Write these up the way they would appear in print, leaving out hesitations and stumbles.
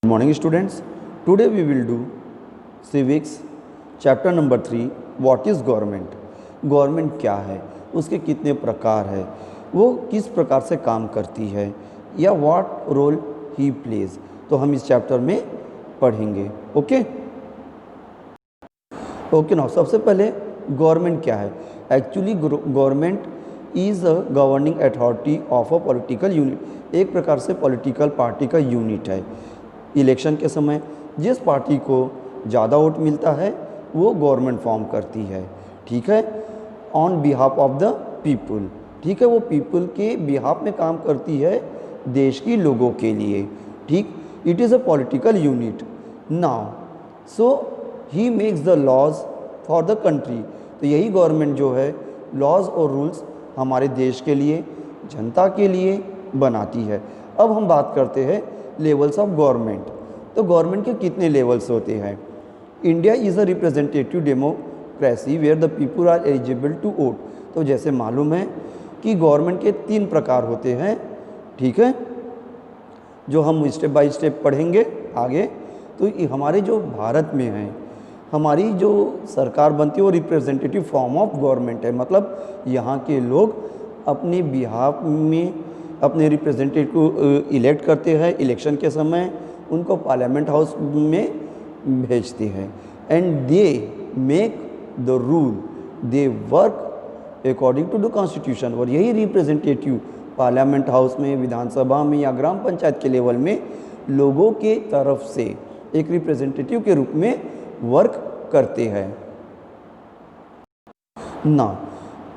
Good morning students. Today we will do civics chapter number 3 what is government. Government क्या है, उसके कितने प्रकार है, वो किस प्रकार से काम करती है या व्हाट रोल ही प्लेज, तो हम इस चैप्टर में पढ़ेंगे। ओके नाउ सबसे पहले गवर्नमेंट क्या है। Actually government is a governing authority of a political unit, एक प्रकार से पॉलिटिकल पार्टी का यूनिट है। इलेक्शन के समय जिस पार्टी को ज़्यादा वोट मिलता है वो गवर्नमेंट फॉर्म करती है, ठीक है, on behalf of the people, ठीक है, वो पीपल के बिहाफ में काम करती है, देश की लोगों के लिए, ठीक। It is a political unit now, so he makes the laws for the country, तो यही गवर्नमेंट जो है लॉज और रूल्स हमारे देश के लिए, जनता के लिए बनाती है। अब हम बात करते हैं लेवल्स ऑफ गवर्नमेंट। तो गवर्नमेंट के कितने लेवल्स होते हैं। India is a representative democracy where the people are eligible to vote. तो जैसे मालूम है कि गवर्नमेंट के 3 प्रकार होते हैं, ठीक है, जो हम स्टेप बाय स्टेप पढ़ेंगे आगे। तो हमारे जो भारत में है, हमारी जो सरकार बनती है वो रिप्रेजेंटेटिव फॉर्म ऑफ गवर्नमेंट है, मतलब यहाँ के लोग अपने बिहाफ में अपने रिप्रेजेंटेटिव को इलेक्ट करते हैं, इलेक्शन के समय उनको पार्लियामेंट हाउस में भेजते हैं, and they make the rule, they work according to the constitution. और यही रिप्रेजेंटेटिव पार्लियामेंट हाउस में, विधानसभा में या ग्राम पंचायत के लेवल में लोगों के तरफ से एक रिप्रेजेंटेटिव के रूप में वर्क करते हैं। ना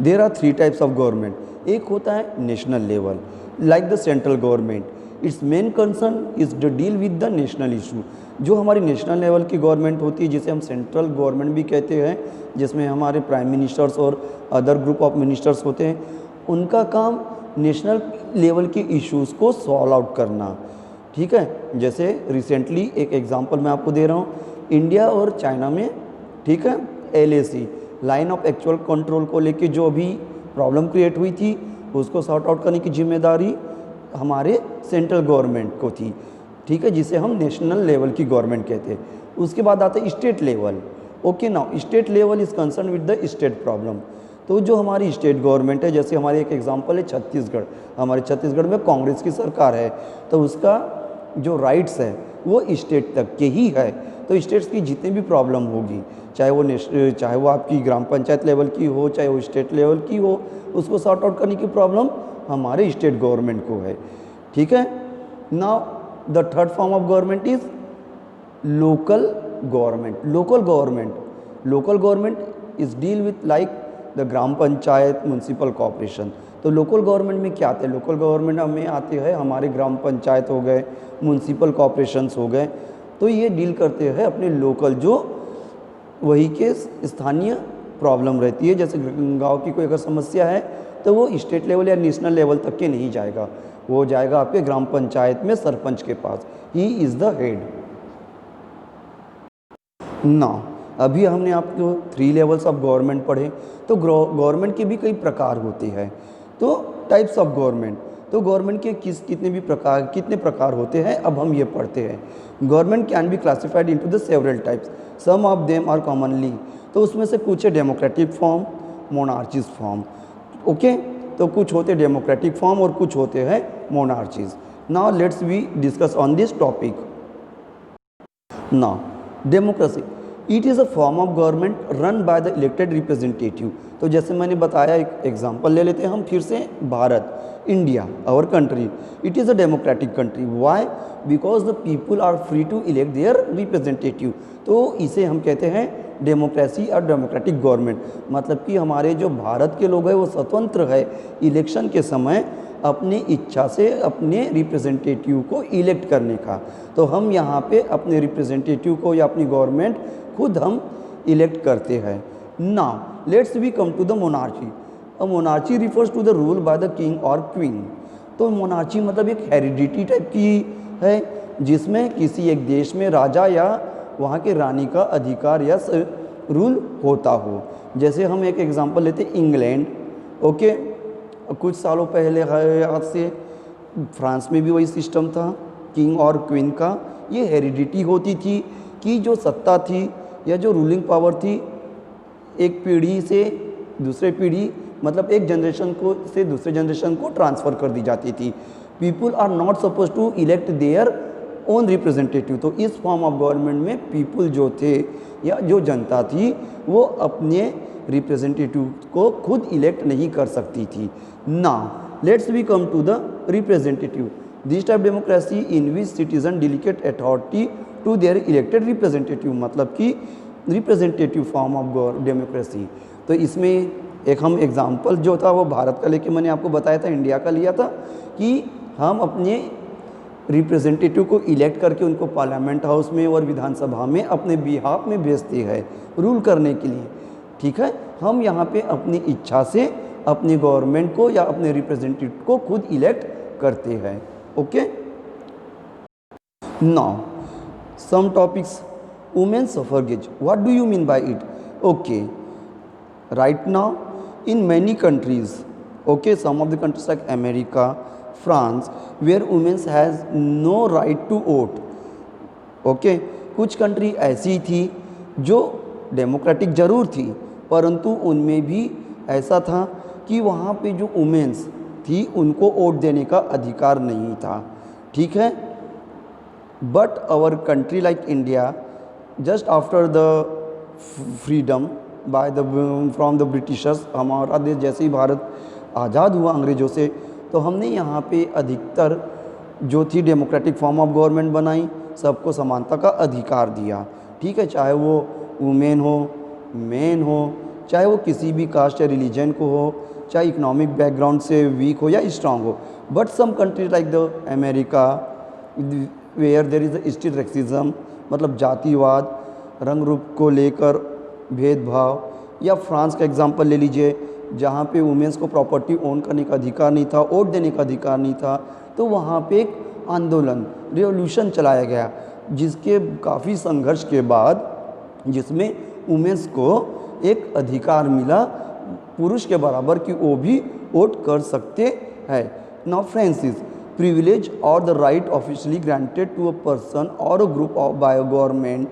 there are 3 types of government. एक होता है national level, like the central government, its main concern is the deal with the national issue. जो हमारी नेशनल लेवल की गवर्नमेंट होती है, जिसे हम सेंट्रल गवर्नमेंट भी कहते हैं, जिसमें हमारे प्राइम मिनिस्टर्स और अदर ग्रुप ऑफ मिनिस्टर्स होते हैं, उनका काम नेशनल लेवल के इश्यूज़ को सॉल्व आउट करना, ठीक है। जैसे रिसेंटली एक एग्जांपल मैं आपको दे रहा हूँ, इंडिया और चाइना में, ठीक है, LAC line of actual control को लेके जो अभी प्रॉब्लम क्रिएट हुई थी, उसको सॉर्ट आउट करने की जिम्मेदारी हमारे सेंट्रल गवर्नमेंट को थी, ठीक है, जिसे हम नेशनल लेवल की गवर्नमेंट कहते हैं। उसके बाद आता है state level. Okay now state level is concern with the state problem. तो जो हमारी स्टेट गवर्नमेंट है, जैसे हमारे एक एग्जांपल है छत्तीसगढ़, हमारे छत्तीसगढ़ में कांग्रेस की सरकार है, तो उसका जो राइट्स है वो स्टेट तक के ही है। तो स्टेट्स की जितनी भी प्रॉब्लम होगी, चाहे वो आपकी ग्राम पंचायत लेवल की हो, चाहे वो स्टेट लेवल की हो, उसको सॉर्ट आउट करने की प्रॉब्लम हमारे स्टेट गवर्नमेंट को है, ठीक है। Now the third form of government is local government. Local government is deal with like the gram panchayat, municipal corporation. तो लोकल गवर्नमेंट में क्या आते हैं, लोकल गवर्नमेंट में आते हैं हमारे ग्राम पंचायत हो गए, म्यूनसिपल कॉर्पोरेशंस हो गए। तो ये डील करते हैं अपने लोकल, जो वही के स्थानीय प्रॉब्लम रहती है। जैसे गांव की कोई अगर समस्या है तो वो स्टेट लेवल या नेशनल लेवल तक के नहीं जाएगा, वो जाएगा आपके ग्राम पंचायत में सरपंच के पास, he is the head. Now अभी हमने आपको 3 लेवल्स ऑफ गवर्नमेंट पढ़े। तो गवर्नमेंट के भी कई प्रकार होते हैं। तो टाइप्स ऑफ गवर्नमेंट, तो गवर्नमेंट के कितने प्रकार होते हैं, अब हम ये पढ़ते हैं। Government can be classified into the several types, some of them are commonly. तो उसमें से कुछ है democratic form, monarchies form, okay. तो कुछ होते हैं डेमोक्रेटिक फॉर्म और कुछ होते हैं monarchies. Now let's we discuss on this topic. Now democracy, it is a form of government run by the elected representative. तो जैसे मैंने बताया, एक एग्जांपल ले लेते हैं हम फिर से, Bharat, India, our country, it is a democratic country. Why? Because the people are free to elect their representative. तो इसे हम कहते हैं डेमोक्रेसी और डेमोक्रेटिक गवर्नमेंट। मतलब कि हमारे जो भारत के लोग हैं वो स्वतंत्र है इलेक्शन के समय अपनी इच्छा से अपने रिप्रेजेंटेटिव को इलेक्ट करने का। तो हम यहाँ पे अपने रिप्रेजेंटेटिव को या अपनी गवर्नमेंट खुद हम इलेक्ट करते हैं। Now let's we come to the monarchy. A monarchy refers to the rule by the king और क्वीन। तो मोनार्ची मतलब एक हेरिडिटी टाइप की है, जिसमें किसी एक देश में राजा या वहाँ के रानी का अधिकार या रूल होता हो। जैसे हम एक एग्जांपल लेते इंग्लैंड, ओके, कुछ सालों पहले आज से फ्रांस में भी वही सिस्टम था, किंग और क्वीन का ये हेरिडिटी होती थी कि जो सत्ता थी या जो रूलिंग पावर थी एक पीढ़ी से दूसरे पीढ़ी मतलब एक जनरेशन को से दूसरे जनरेशन को ट्रांसफ़र कर दी जाती थी। People are not suppose to elect their own representative. तो इस फॉर्म ऑफ गवर्नमेंट में पीपल जो थे या जो जनता थी वो अपने रिप्रेजेंटेटिव को खुद इलेक्ट नहीं कर सकती थी। Now let's we come to the representative. This type democracy in which citizen delegate authority to their elected representative, मतलब कि रिप्रेजेंटेटिव फॉर्म ऑफ डेमोक्रेसी। तो इसमें एक हम एग्जाम्पल जो था वो भारत का लेके मैंने आपको बताया था, इंडिया का लिया था कि हम अपने रिप्रेजेंटेटिव को इलेक्ट करके उनको पार्लियामेंट हाउस में और विधानसभा में अपने बिहाफ में भेजते हैं रूल करने के लिए। ठीक है, हम यहाँ पे अपनी इच्छा से अपनी गवर्नमेंट को या अपने रिप्रेजेंटेटिव को खुद इलेक्ट करते हैं। Okay, now some topics. Women suffrages, what do you mean by it? Okay, right now in many countries, okay, some of the countries like America, France, where women has no right to vote, okay, कुछ country ऐसी थी जो democratic ज़रूर थी परंतु उनमें भी ऐसा था कि वहाँ पे जो वुमेन्स थी उनको वोट देने का अधिकार नहीं था। ठीक है, but our country like India just after the freedom by the from the Britishers, हमारा देश जैसे ही भारत आज़ाद हुआ अंग्रेज़ों से तो हमने यहाँ पे अधिकतर जो थी डेमोक्रेटिक फॉर्म ऑफ गवर्नमेंट बनाई, सबको समानता का अधिकार दिया। ठीक है, चाहे वो वुमेन हो, मेन हो, चाहे वो किसी भी कास्ट या रिलीजन को हो, चाहे इकोनॉमिक बैकग्राउंड से वीक हो या स्ट्रांग हो। But some countries like the America where there is still racism, मतलब जातिवाद, रंग रूप को लेकर भेदभाव, या फ्रांस का एग्जांपल ले लीजिए जहाँ पे वुमेन्स को प्रॉपर्टी ओन करने का अधिकार नहीं था, वोट देने का अधिकार नहीं था। तो वहाँ पे एक आंदोलन रिवॉल्यूशन चलाया गया जिसके काफ़ी संघर्ष के बाद जिसमें वुमेन्स को एक अधिकार मिला पुरुष के बराबर कि वो भी वोट कर सकते हैं। Now franchise, privilege or the right officially granted to a person or a group of by government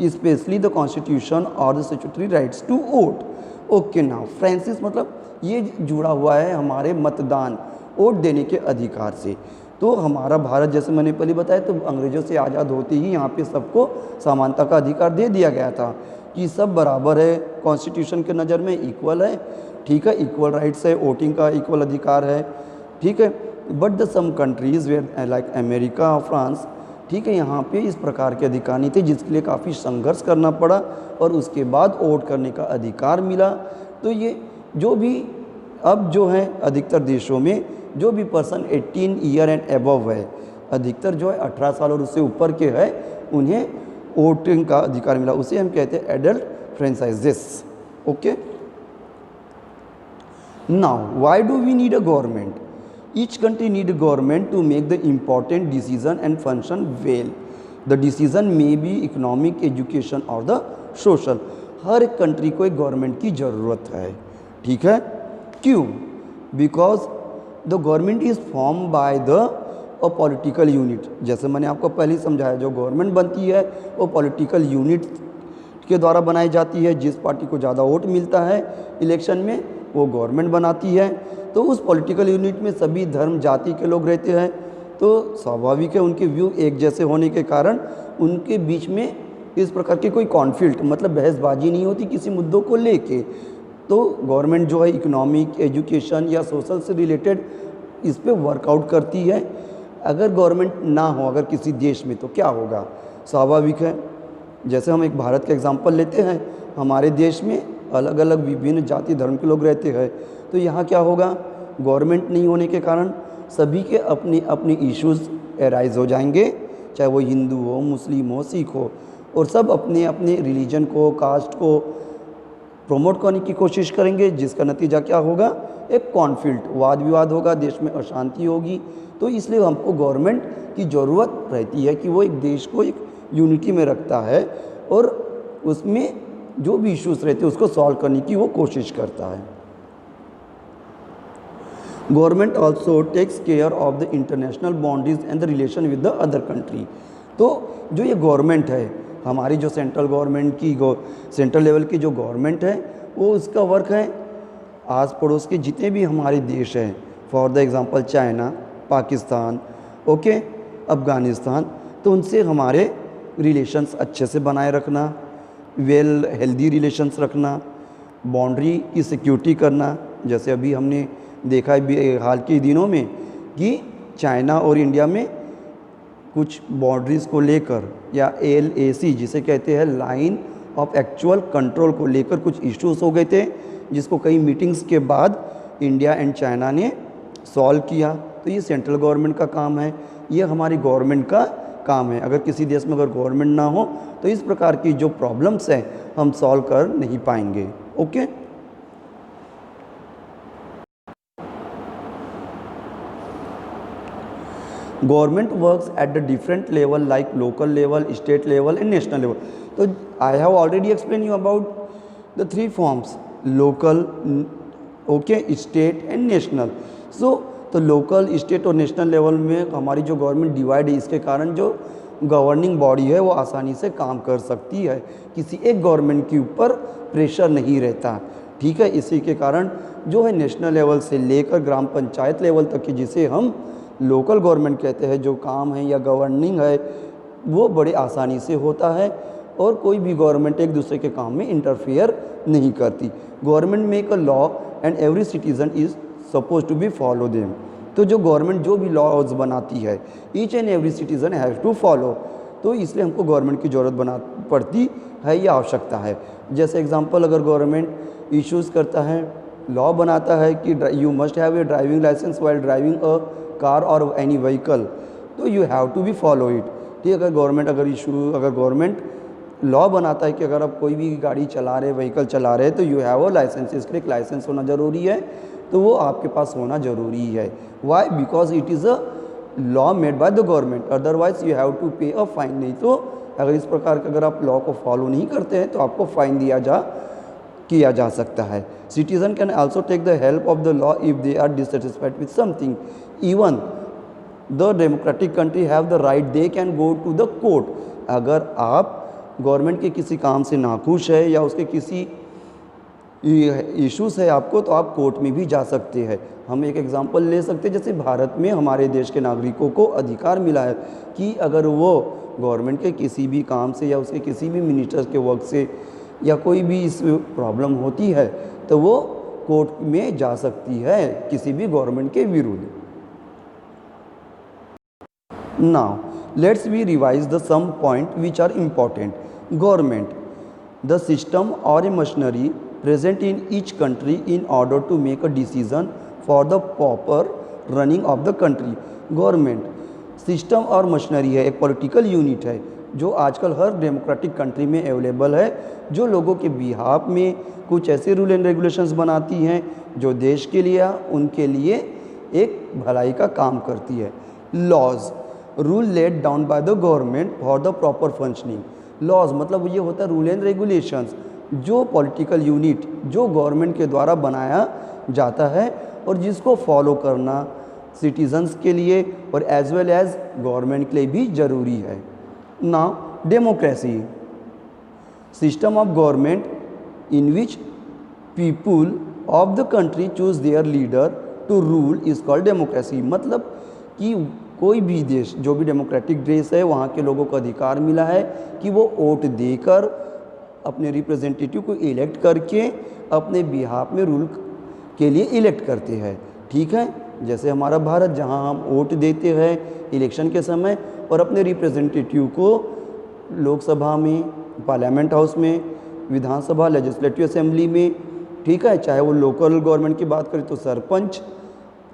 specially the constitution or the statutory rights to vote. Okay, now franchise मतलब ये जुड़ा हुआ है हमारे मतदान वोट देने के अधिकार से। तो हमारा भारत जैसे मैंने पहले बताया तो अंग्रेज़ों से आज़ाद होते ही यहाँ पे सबको समानता का अधिकार दे दिया गया था कि सब बराबर है, कॉन्स्टिट्यूशन के नज़र में इक्वल है। ठीक है, इक्वल राइट्स है, वोटिंग का इक्वल अधिकार है। ठीक है, but the some countries where like America और फ्रांस, ठीक है, यहाँ पे इस प्रकार के अधिकार नहीं थे जिसके लिए काफ़ी संघर्ष करना पड़ा और उसके बाद वोट करने का अधिकार मिला। तो ये जो भी अब जो है अधिकतर देशों में जो भी पर्सन 18 ईयर एंड एबव है, अधिकतर जो है 18 साल और उससे ऊपर के है, उन्हें वोटिंग का अधिकार मिला। उसे हम कहते हैं adult franchises. Okay, now why do we need a government? Each country need a government to make the important decision and function well. The decision may be economic, education or the social. हर एक country को एक government की ज़रूरत है। ठीक है, क्यों? Because the government is form by the a political unit. जैसे मैंने आपको पहले ही समझाया, जो गवर्नमेंट बनती है वो पॉलिटिकल यूनिट के द्वारा बनाई जाती है। जिस पार्टी को ज़्यादा वोट मिलता है इलेक्शन में वो गवर्नमेंट बनाती है। तो उस पॉलिटिकल यूनिट में सभी धर्म जाति के लोग रहते हैं, तो स्वाभाविक है उनके व्यू एक जैसे होने के कारण उनके बीच में इस प्रकार की कोई कॉन्फ्लिक्ट मतलब बहसबाजी नहीं होती किसी मुद्दों को लेके। तो गवर्नमेंट जो है इकोनॉमिक, एजुकेशन या सोशल से रिलेटेड इस पे वर्कआउट करती है। अगर गवर्नमेंट ना हो अगर किसी देश में तो क्या होगा? स्वाभाविक है, जैसे हम एक भारत का एग्जांपल लेते हैं, हमारे देश में अलग अलग विभिन्न जाति धर्म के लोग रहते हैं। तो यहाँ क्या होगा? गवर्नमेंट नहीं होने के कारण सभी के अपने अपने इश्यूज़ एराइज हो जाएंगे, चाहे वो हिंदू हो, मुस्लिम हो, सिख हो, और सब अपने अपने रिलीजन को, कास्ट को प्रमोट करने की कोशिश करेंगे, जिसका नतीजा क्या होगा? एक कॉन्फ्लिक्ट, वाद विवाद होगा, देश में अशांति होगी। तो इसलिए हमको गवर्नमेंट की ज़रूरत रहती है कि वो एक देश को एक यूनिटी में रखता है और उसमें जो भी इश्यूज़ रहते हैं उसको सॉल्व करने की वो कोशिश करता है। Government also takes care of the international boundaries and the relation with the other country. तो जो ये गवर्नमेंट है हमारी, जो सेंट्रल गवर्नमेंट की सेंट्रल लेवल की जो गवर्नमेंट है, वो उसका वर्क है आस पड़ोस के जितने भी हमारे देश हैं, for the example China, Pakistan, okay, Afghanistan, तो उनसे हमारे रिलेशंस अच्छे से बनाए रखना, वेल हेल्दी रिलेशंस रखना, बाउंड्री की सिक्योरिटी करना। जैसे अभी हमने देखा है हाल के दिनों में कि चाइना और इंडिया में कुछ बाउंड्रीज़ को लेकर, या LAC जिसे कहते हैं लाइन ऑफ एक्चुअल कंट्रोल को लेकर कुछ इश्यूज़ हो गए थे, जिसको कई मीटिंग्स के बाद इंडिया एंड चाइना ने सॉल्व किया। तो ये सेंट्रल गवर्नमेंट का काम है, ये हमारी गवर्नमेंट का काम है। अगर किसी देश में अगर गवर्नमेंट ना हो तो इस प्रकार की जो प्रॉब्लम्स हैं हम सॉल्व कर नहीं पाएंगे। Okay, government works at the different level like local level, state level and national level. तो I have already explain you about the 3 forms, local, okay, state and national. तो लोकल, स्टेट और national level में हमारी जो government divide है, इसके कारण जो गवर्निंग बॉडी है वो आसानी से काम कर सकती है, किसी एक गवर्नमेंट के ऊपर प्रेशर नहीं रहता। ठीक है, इसी के कारण जो है नेशनल लेवल से लेकर ग्राम पंचायत लेवल तक की, जिसे हम लोकल गवर्नमेंट कहते हैं, जो काम है या गवर्निंग है वो बड़े आसानी से होता है और कोई भी गवर्नमेंट एक दूसरे के काम में इंटरफेयर नहीं करती। Government make a law and every citizen is suppose to be follow them. तो जो गवर्नमेंट जो भी लॉज बनाती है, each and every citizen has to follow. तो इसलिए हमको गवर्नमेंट की ज़रूरत पड़ती है या आवश्यकता है। जैसे एग्जांपल, अगर गवर्नमेंट इश्यूज़ करता है, लॉ बनाता है कि you must have a driving licence while driving a car और एनी व्हीकल, तो you have to be follow it. ठीक, अगर गवर्नमेंट लॉ बनाता है कि अगर आप कोई भी गाड़ी चला रहे, व्हीकल चला रहे, तो यू हैव अ लाइसेंस, इसके लिए एक लाइसेंस होना ज़रूरी है, तो वो आपके पास होना ज़रूरी है। Why? Because it is a law made by the government, otherwise you have to pay a fine. नहीं तो अगर इस प्रकार का अगर आप लॉ को फॉलो नहीं करते हैं तो आपको फाइन किया जा सकता है। Citizen can also take the help of the law if they are dissatisfied with something. Even the democratic country have the right, they can go to the court. अगर आप गवर्नमेंट के किसी काम से नाखुश है या उसके किसी इश्यूज़ है आपको, तो आप कोर्ट में भी जा सकते हैं। हम एक एग्जांपल ले सकते हैं, जैसे भारत में हमारे देश के नागरिकों को अधिकार मिला है कि अगर वो गवर्नमेंट के किसी भी काम से या उसके किसी भी मिनिस्टर के वर्क से या कोई भी इस प्रॉब्लम होती है तो वो कोर्ट में जा सकती है किसी भी गवर्नमेंट के विरुद्ध। Now let's we revise the some point which are important. Government, the system or a machinery present in each country in order to make a decision for the proper running of the country। Government system और machinery है, एक political unit है जो आजकल हर democratic country में available है, जो लोगों के बिहाफ में कुछ ऐसे रूल एंड रेगुलेशंस बनाती हैं जो देश के लिए उनके लिए एक भलाई का काम करती है। Laws, rule laid down by the government for the proper functioning. Laws मतलब ये होता है रूल एंड रेगुलेशंस, जो पॉलिटिकल यूनिट जो गवर्नमेंट के द्वारा बनाया जाता है और जिसको फॉलो करना सिटीजन्स के लिए और एज वेल एज गवर्नमेंट के लिए भी ज़रूरी है। Now democracy, system of government in which people of the country choose their leader to rule is called democracy. मतलब कि कोई भी देश जो भी डेमोक्रेटिक देश है वहाँ के लोगों को अधिकार मिला है कि वो वोट देकर अपने रिप्रेजेंटेटिव को इलेक्ट करके अपने बिहाफ में रूल के लिए इलेक्ट करते हैं। ठीक है, जैसे हमारा भारत जहां हम वोट देते हैं इलेक्शन के समय और अपने रिप्रेजेंटेटिव को लोकसभा में, पार्लियामेंट हाउस में, विधानसभा, लेजिस्लेटिव असेंबली में, ठीक है, चाहे वो लोकल गवर्नमेंट की बात करें तो सरपंच,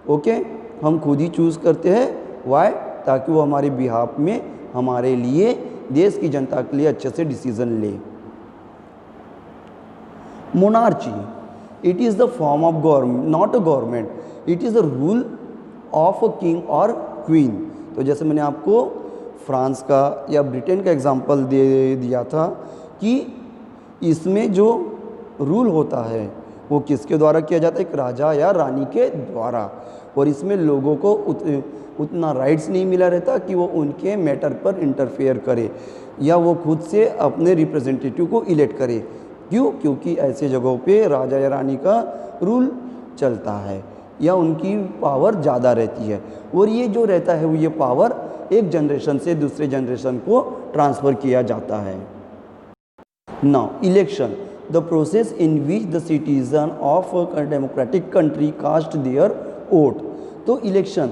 ओके, हम खुद ही चूज़ करते हैं। वाई? ताकि वो हमारे बिहाफ में हमारे लिए, देश की जनता के लिए अच्छे से डिसीजन ले। Monarchy, it is the form of government, not a government, it is the rule of a king or queen। तो जैसे मैंने आपको फ्रांस का या ब्रिटेन का एग्जांपल दे दिया था कि इसमें जो रूल होता है वो किसके द्वारा किया जाता है, एक राजा या रानी के द्वारा। और इसमें लोगों को उतना राइट्स नहीं मिला रहता कि वो उनके मैटर पर इंटरफेयर करे या वो खुद से अपने रिप्रेजेंटेटिव को इलेक्ट करे। क्यों? क्योंकि ऐसे जगहों पे राजा या रानी का रूल चलता है या उनकी पावर ज़्यादा रहती है, और ये जो रहता है वो ये पावर एक जनरेशन से दूसरे जनरेशन को ट्रांसफ़र किया जाता है। Now election, the process in which the citizen of a democratic country cast their vote. तो election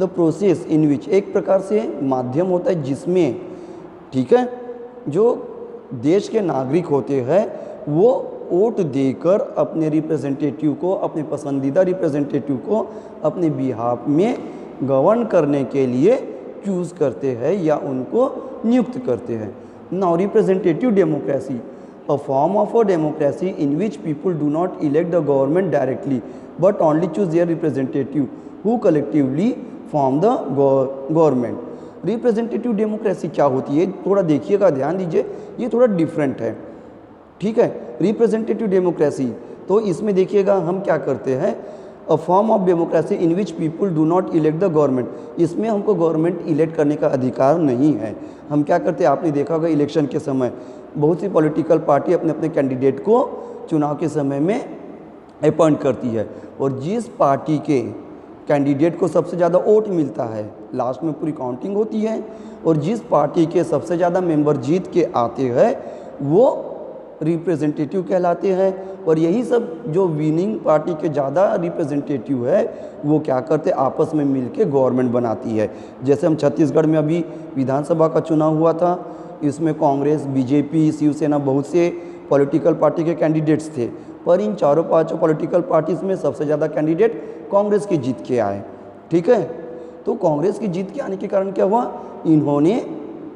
the process in which एक प्रकार से माध्यम होता है जिसमें, ठीक है, जो देश के नागरिक होते हैं वो वोट देकर अपने रिप्रेजेंटेटिव को, अपने पसंदीदा रिप्रेजेंटेटिव को अपने बिहाफ में गवर्न करने के लिए चूज़ करते हैं या उनको नियुक्त करते हैं। Now representative democracy, a form of a democracy in which people do not elect the government directly but only choose their representative who collectively form the government। Representative democracy क्या होती है, थोड़ा देखिएगा, ध्यान दीजिए, ये थोड़ा डिफरेंट है, ठीक है। रिप्रेजेंटेटिव डेमोक्रेसी, तो इसमें देखिएगा हम क्या करते हैं, अ form of democracy in which people do not elect the government. इसमें हमको गवर्नमेंट इलेक्ट करने का अधिकार नहीं है। हम क्या करते हैं, आपने देखा होगा इलेक्शन के समय बहुत सी पॉलिटिकल पार्टी अपने अपने कैंडिडेट को चुनाव के समय में अपॉइंट करती है, और जिस पार्टी के कैंडिडेट को सबसे ज़्यादा वोट मिलता है, लास्ट में पूरी काउंटिंग होती है, और जिस पार्टी के सबसे ज़्यादा मेंबर जीत के आते हैं वो रिप्रेजेंटेटिव कहलाते हैं। और यही सब जो विनिंग पार्टी के ज़्यादा रिप्रेजेंटेटिव है वो क्या करते, आपस में मिलके गवर्नमेंट बनाती है। जैसे हम छत्तीसगढ़ में अभी विधानसभा का चुनाव हुआ था, इसमें कांग्रेस, बीजेपी, शिवसेना, बहुत से पॉलिटिकल पार्टी के कैंडिडेट्स थे, पर इन चारों पांचों पॉलिटिकल पार्टीज में सबसे ज़्यादा कैंडिडेट कांग्रेस के जीत के आए, ठीक है। तो कांग्रेस की जीत के आने के कारण क्या हुआ, इन्होंने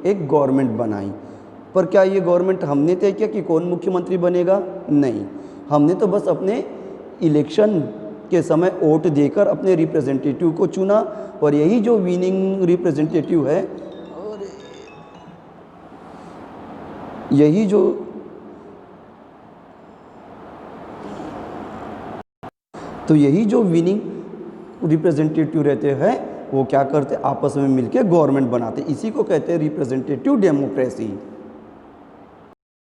एक गवर्नमेंट बनाई। पर क्या ये गवर्नमेंट हमने तय किया कि कौन मुख्यमंत्री बनेगा? नहीं, हमने तो बस अपने इलेक्शन के समय वोट देकर अपने रिप्रेजेंटेटिव को चुना, और यही जो विनिंग रिप्रेजेंटेटिव है, और यही जो विनिंग रिप्रेजेंटेटिव रहते हैं वो क्या करते, आपस में मिलकर गवर्नमेंट बनाते। इसी को कहते हैं रिप्रेजेंटेटिव डेमोक्रेसी।